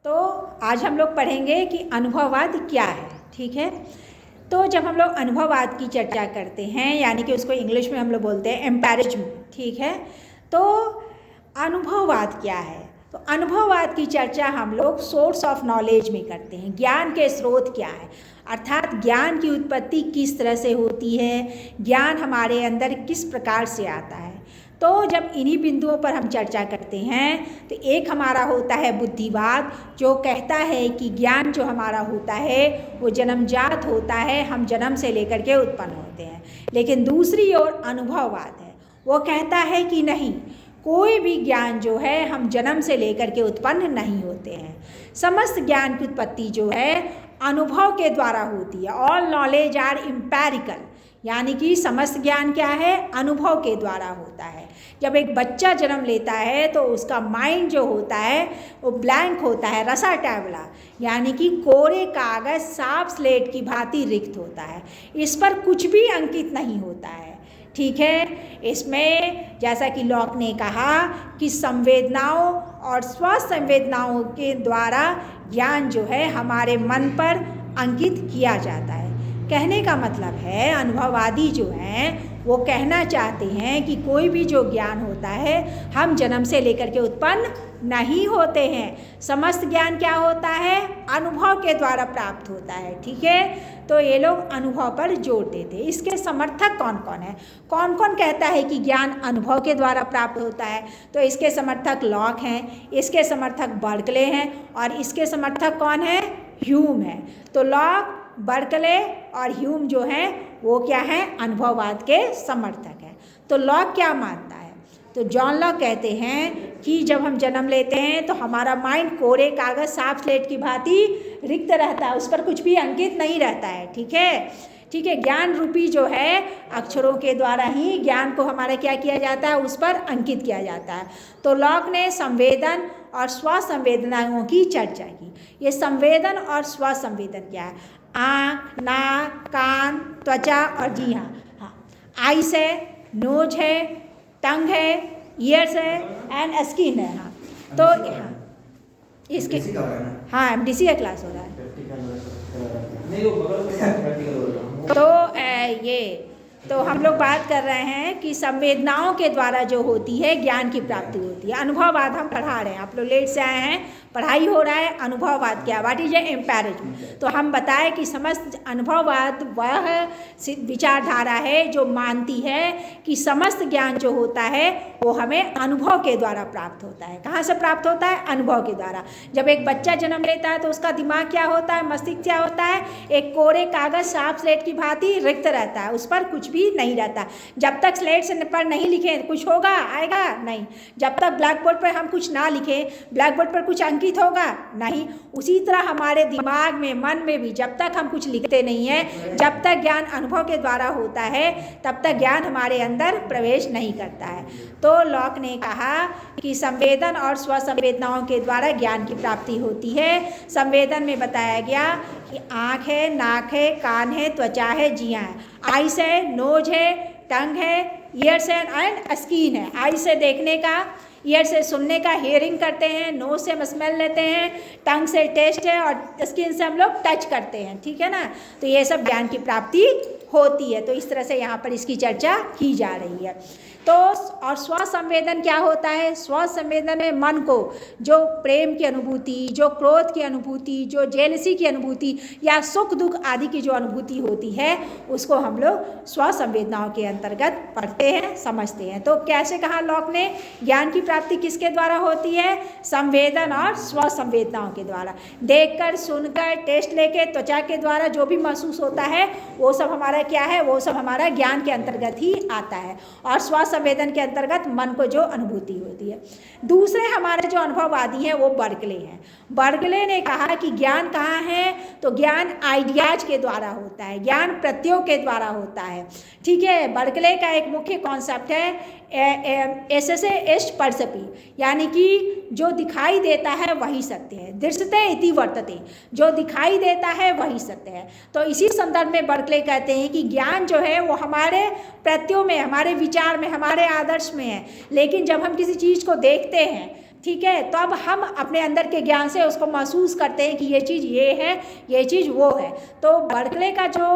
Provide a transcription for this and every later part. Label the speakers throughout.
Speaker 1: तो आज हम लोग पढ़ेंगे कि अनुभववाद क्या है। ठीक है, तो जब हम लोग अनुभववाद की चर्चा करते हैं, यानी कि उसको इंग्लिश में हम लोग बोलते हैं एम्पिरिज्म। ठीक है, तो अनुभववाद क्या है? तो अनुभववाद की चर्चा हम लोग सोर्स ऑफ नॉलेज में करते हैं। ज्ञान के स्रोत क्या है, अर्थात ज्ञान की उत्पत्ति किस तरह से होती है, ज्ञान हमारे अंदर किस प्रकार से आता है। तो जब इन्हीं बिंदुओं पर हम चर्चा करते हैं तो एक हमारा होता है बुद्धिवाद, जो कहता है कि ज्ञान जो हमारा होता है वो जन्मजात होता है, हम जन्म से लेकर के उत्पन्न होते हैं। लेकिन दूसरी ओर अनुभववाद है, वो कहता है कि नहीं, कोई भी ज्ञान जो है हम जन्म से लेकर के उत्पन्न नहीं होते हैं। समस्त ज्ञान की उत्पत्ति जो है अनुभव के द्वारा होती है। ऑल नॉलेज आर इम्पेरिकल, यानी कि समस्त ज्ञान क्या है, अनुभव के द्वारा होता है। जब एक बच्चा जन्म लेता है तो उसका माइंड जो होता है वो ब्लैंक होता है, रसा टैबला, यानी कि कोरे कागज साफ स्लेट की भांति रिक्त होता है, इस पर कुछ भी अंकित नहीं होता है। ठीक है, इसमें जैसा कि लॉक ने कहा कि संवेदनाओं और स्वसंवेदनाओं के द्वारा ज्ञान जो है हमारे मन पर अंकित किया जाता है। कहने का मतलब है अनुभववादी जो हैं वो कहना चाहते हैं कि कोई भी जो ज्ञान होता है हम जन्म से लेकर के उत्पन्न नहीं होते हैं। समस्त ज्ञान क्या होता है, अनुभव के द्वारा प्राप्त होता है। ठीक है, तो ये लोग अनुभव पर जोर देते हैं। इसके समर्थक कौन कौन है, कौन कौन कहता है कि ज्ञान अनुभव के द्वारा प्राप्त होता है? तो इसके समर्थक लॉक हैं, इसके समर्थक बर्कले हैं, और इसके समर्थक कौन है, ह्यूम है। तो लॉक, बर्कले और ह्यूम जो हैं वो क्या हैं, अनुभववाद के समर्थक हैं। तो लॉक क्या मानता है? तो जॉन लॉक कहते हैं कि जब हम जन्म लेते हैं तो हमारा माइंड कोरे कागज साफ स्लेट की भांति रिक्त रहता है, उस पर कुछ भी अंकित नहीं रहता है। ठीक है, ठीक है, ज्ञान रूपी जो है अक्षरों के द्वारा ही ज्ञान को हमारा क्या किया जाता है, उस पर अंकित किया जाता है। तो लॉक ने संवेदन और स्वसंवेदनाओं की चर्चा की। ये संवेदन और स्वसंवेदन क्या है? आँख, नाक, कान, त्वचा और जी हाँ, आइस है, नोज है, टंग है, ईयर्स है एंड स्किन है। हाँ, तो हाँ इसके हाँ एमडीसी का क्लास हो रहा है। तो ये तो हम लोग बात कर रहे हैं कि संवेदनाओं के द्वारा जो होती है ज्ञान की प्राप्ति होती है। अनुभववाद हम पढ़ा रहे हैं, आप लोग लेट से आए हैं, पढ़ाई हो रहा है। अनुभववाद क्या, व्हाट इज ए एम्पिरिज्म? तो हम बताएं कि समस्त अनुभववाद वह विचारधारा है जो मानती है कि समस्त ज्ञान जो होता है वो हमें अनुभव के द्वारा प्राप्त होता है। कहाँ से प्राप्त होता है? अनुभव के द्वारा। जब एक बच्चा जन्म लेता है तो उसका दिमाग क्या होता है, मस्तिष्क क्या होता है, एक कोरे कागज साफ स्लेट की भांति रिक्त रहता है, उस पर कुछ भी नहीं रहता। जब तक स्लेट से पर नहीं लिखें कुछ होगा, आएगा नहीं। जब तक ब्लैक बोर्ड पर हम कुछ ना लिखें, ब्लैक बोर्ड पर कुछ अंकित होगा नहीं। उसी तरह हमारे दिमाग में, मन में भी जब तक हम कुछ लिखते नहीं हैं, जब तक ज्ञान अनुभव के द्वारा होता है तब तक ज्ञान हमारे अंदर प्रवेश नहीं करता है। तो लॉक ने कहा कि संवेदन और स्वसंवेदनाओं के द्वारा ज्ञान की प्राप्ति होती है। संवेदन में बताया गया कि आँख है, नाक है, कान है, त्वचा है, जियाँ है, आइस है, नोज है, टंग है, ईयर्स है एंड स्किन है। आई से देखने का, ईयर से सुनने का, हियरिंग करते हैं, नोज से हम स्मेल लेते हैं, टंग से टेस्ट है और स्किन से हम लोग टच करते हैं। ठीक है ना, तो ये सब ज्ञान की प्राप्ति होती है। तो इस तरह से यहाँ पर इसकी चर्चा की जा रही है। तो और स्वसंवेदन क्या होता है? स्वसंवेदन में मन को जो प्रेम की अनुभूति, जो क्रोध की अनुभूति, जो जेलसी की अनुभूति या सुख दुख आदि की जो अनुभूति होती है उसको हम लोग स्वसंवेदनाओं के अंतर्गत पढ़ते हैं, समझते हैं। तो कैसे कहा लॉक ने, ज्ञान की प्राप्ति किसके द्वारा होती है? संवेदन और स्वसंवेदनाओं के द्वारा। देखकर, सुनकर, टेस्ट लेके, त्वचा के द्वारा जो भी महसूस होता है वो सब हमारा क्या है, वो सब हमारा ज्ञान के अंतर्गत ही आता है। और स्वसंवेदन के अंतर्गत मन को जो अनुभूति होती है। दूसरे हमारे जो अनुभववादी हैं वो बर्कले हैं। बर्कले ने कहा कि ज्ञान कहाँ है? तो ज्ञान आइडियाज के द्वारा होता है, ज्ञान प्रत्ययों के द्वारा होता है। ठीक है, बर्कले का एक मुख्य कॉन्सेप्ट है एसेसे एस्ट परसेपी, यानी कि जो दिखाई देता है वही सत्य है। दृश्यते इति वर्तते, जो दिखाई देता है वही सत्य है। तो इसी संदर्भ में बर्कले कहते हैं कि ज्ञान जो है वो हमारे प्रत्ययों में, हमारे विचार में, हमारे आदर्श में है। लेकिन जब हम किसी चीज़ को देखते हैं ठीक है। तो अब हम अपने अंदर के ज्ञान से उसको महसूस करते हैं कि ये चीज़ ये है, ये चीज़ वो है। तो बर्कले का जो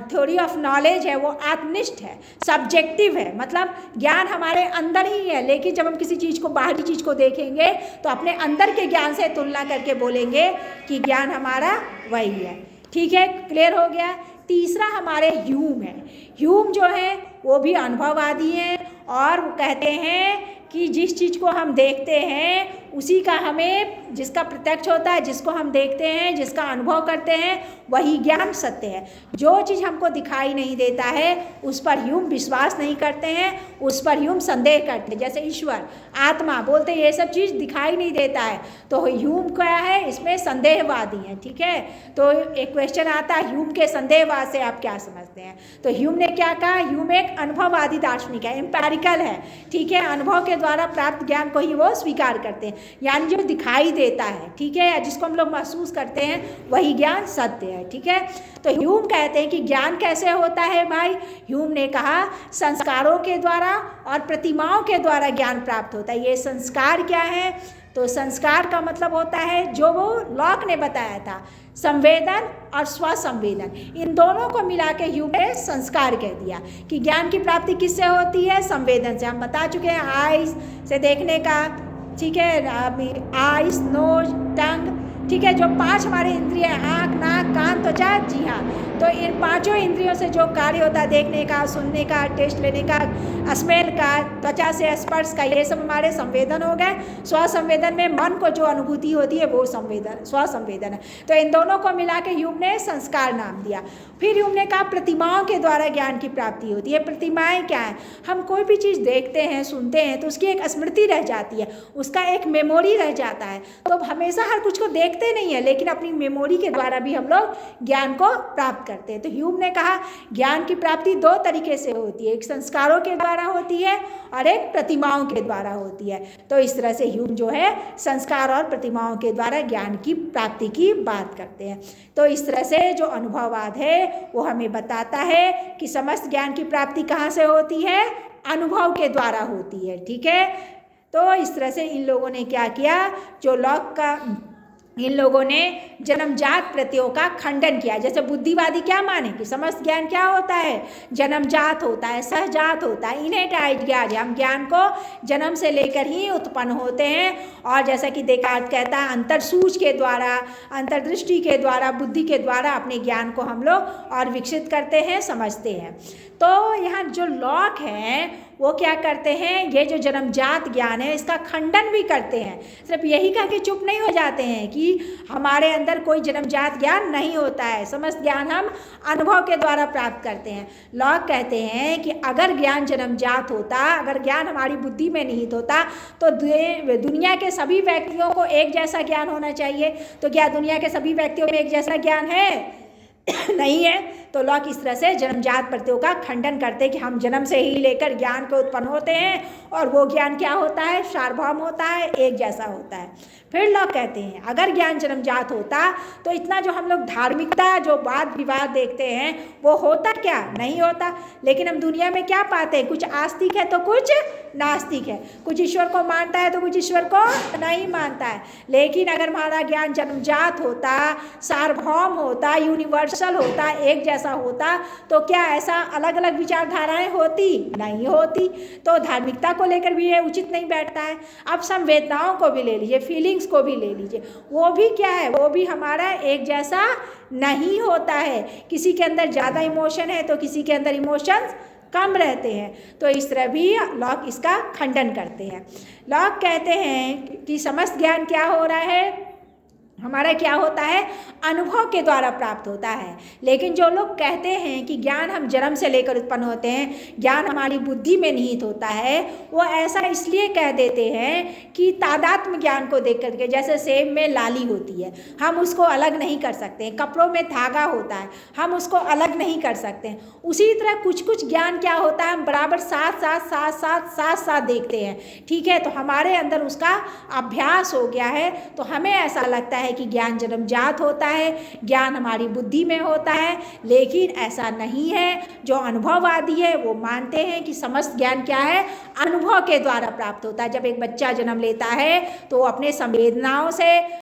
Speaker 1: थ्योरी ऑफ नॉलेज है वो आत्मनिष्ठ है, सब्जेक्टिव है, मतलब ज्ञान हमारे अंदर ही है, लेकिन जब हम किसी चीज़ को, बाहरी चीज़ को देखेंगे तो अपने अंदर के ज्ञान से तुलना करके बोलेंगे कि ज्ञान हमारा वही है। ठीक है, क्लियर हो गया। तीसरा हमारे ह्यूम है। ह्यूम जो है वो भी अनुभववादी हैं और वो कहते हैं कि जिस चीज़ को हम देखते हैं उसी का हमें, जिसका प्रत्यक्ष होता है, जिसको हम देखते हैं, जिसका अनुभव करते हैं, वही ज्ञान सत्य है। जो चीज़ हमको दिखाई नहीं देता है उस पर ह्यूम विश्वास नहीं करते हैं, उस पर ह्यूम संदेह करते हैं। जैसे ईश्वर, आत्मा बोलते हैं ये सब चीज़ दिखाई नहीं देता है, तो ह्यूम क्या है, इसमें संदेहवादी है। ठीक है, तो एक क्वेश्चन आता है ह्यूम के संदेहवाद से आप क्या समझते हैं? तो ह्यूम ने क्या कहा, ह्यूम एक अनुभववादी दार्शनिक है, एम्पेरिकल है। ठीक है, अनुभव के द्वारा प्राप्त ज्ञान को ही वो स्वीकार करते हैं, यानी जो दिखाई देता है, ठीक है, या जिसको हम लोग महसूस करते हैं वही ज्ञान सत्य है। ठीक है, तो ह्यूम कहते हैं कि ज्ञान कैसे होता है भाई? ह्यूम ने कहा संस्कारों के द्वारा और प्रतिमाओं के द्वारा ज्ञान प्राप्त होता है। ये संस्कार क्या है? तो संस्कार का मतलब होता है जो वो लॉक ने बताया था, संवेदन और स्वसंवेदन, इन दोनों को मिला के ह्यूम ने संस्कार कह दिया कि ज्ञान की प्राप्ति किससे होती है? संवेदन से। हम बता चुके हैं, आइज से देखने का, ठीक है, आइज, नोज, टंग, ठीक है, जो 5 हमारे इंद्रिय, आँख, नाक, कान, त्वचा, जी हाँ, तो इन 5 इंद्रियों से जो कार्य होता है, देखने का, सुनने का, टेस्ट लेने का, स्मेल का, त्वचा से स्पर्श का, ये सब हमारे संवेदन हो गए। स्वसंवेदन में मन को जो अनुभूति होती है वो संवेदन, स्वसंवेदन है। तो इन दोनों को मिला के ह्यूम ने संस्कार नाम दिया। फिर ह्यूम ने कहा प्रतिमाओं के द्वारा ज्ञान की प्राप्ति होती है। प्रतिमाएं क्या है? हम कोई भी चीज़ देखते हैं, सुनते हैं तो उसकी एक स्मृति रह जाती है, उसका एक मेमोरी रह जाता है। तो हमेशा हर कुछ को देखते नहीं है, लेकिन अपनी मेमोरी के द्वारा भी हम लोग ज्ञान को प्राप्त करते हैं। तो ह्यूम ने कहा ज्ञान की प्राप्ति 2 तरीके से होती है, एक संस्कारों के द्वारा होती है और एक प्रतिमाओं के द्वारा होती है। तो इस तरह से ह्यूम जो है संस्कार और प्रतिमाओं के द्वारा ज्ञान की प्राप्ति की बात करते हैं। तो इस तरह से जो अनुभववाद है वो हमें बताता है कि समस्त ज्ञान की प्राप्ति कहाँ से होती है? अनुभव के द्वारा होती है। ठीक है, तो इस तरह से इन लोगों ने क्या किया, जो लॉक का, इन लोगों ने जन्मजात प्रत्ययों का खंडन किया। जैसे बुद्धिवादी क्या माने कि समस्त ज्ञान क्या होता है? जन्मजात होता है, सहजात होता है, इनेट आइडिया, हम ज्ञान को जन्म से लेकर ही उत्पन्न होते हैं। और जैसा कि देकार्त कहता है अंतरसूझ के द्वारा, अंतर्दृष्टि के द्वारा, बुद्धि के द्वारा अपने ज्ञान को हम लोग और विकसित करते हैं, समझते हैं। तो यहाँ जो लॉक है वो क्या करते हैं, ये जो जन्मजात ज्ञान है इसका खंडन भी करते हैं। सिर्फ यही कह के चुप नहीं हो जाते हैं कि हमारे अंदर कोई जन्मजात ज्ञान नहीं होता है, समस्त ज्ञान हम अनुभव के द्वारा प्राप्त करते हैं। लॉक कहते हैं कि अगर ज्ञान जन्मजात होता, अगर ज्ञान हमारी बुद्धि में निहित होता तो दुनिया के सभी व्यक्तियों को एक जैसा ज्ञान होना चाहिए। तो क्या दुनिया के सभी व्यक्तियों में एक जैसा ज्ञान है? नहीं है। तो लॉक इस तरह से जन्मजात प्रत्ययों का खंडन करते हैं कि हम जन्म से ही लेकर ज्ञान को उत्पन्न होते हैं और वो ज्ञान क्या होता है? सार्वभौम होता है, एक जैसा होता है। फिर लॉक कहते हैं अगर ज्ञान जन्मजात होता तो इतना जो हम लोग धार्मिकता, जो वाद विवाद देखते हैं वो होता क्या? नहीं होता। लेकिन हम दुनिया में क्या पाते हैं? कुछ आस्तिक है तो कुछ नास्तिक है, कुछ ईश्वर को मानता है तो कुछ ईश्वर को नहीं मानता है। लेकिन अगर हमारा ज्ञान जन्मजात होता, सार्वभौम होता, यूनिवर्सल होता, एक जैसा होता, तो क्या ऐसा अलग अलग विचारधाराएं होती? नहीं होती। तो धार्मिकता को लेकर भी ये उचित नहीं बैठता है। अब संवेदनाओं को भी ले लीजिए, फीलिंग्स को भी ले लीजिए, वो भी क्या है? वो भी हमारा एक जैसा नहीं होता है। किसी के अंदर ज़्यादा इमोशन है तो किसी के अंदर इमोशंस कम रहते हैं। तो इस तरह भी लॉक इसका खंडन करते हैं। लॉक कहते हैं कि समस्त ज्ञान क्या हो रहा है? हमारा क्या होता है? अनुभव के द्वारा प्राप्त होता है। लेकिन जो लोग कहते हैं कि ज्ञान हम जन्म से लेकर उत्पन्न होते हैं, ज्ञान हमारी बुद्धि में निहित होता है, वो ऐसा इसलिए कह देते हैं कि तादात्म्य ज्ञान को देख करके, जैसे सेब में लाली होती है, हम उसको अलग नहीं कर सकते, कपड़ों में धागा होता है, हम उसको अलग नहीं कर सकते। उसी तरह कुछ कुछ ज्ञान क्या होता है? हम बराबर साथ साथ देखते हैं। ठीक है, तो हमारे अंदर उसका अभ्यास हो गया है, तो हमें ऐसा लगता है है कि ज्ञान जन्मजात होता है, ज्ञान हमारी बुद्धि में होता है, लेकिन ऐसा नहीं है। जो अनुभववादी है वो मानते हैं कि समस्त ज्ञान क्या है, अनुभव के द्वारा प्राप्त होता है। जब एक बच्चा जन्म लेता है तो वो अपने संवेदनाओं से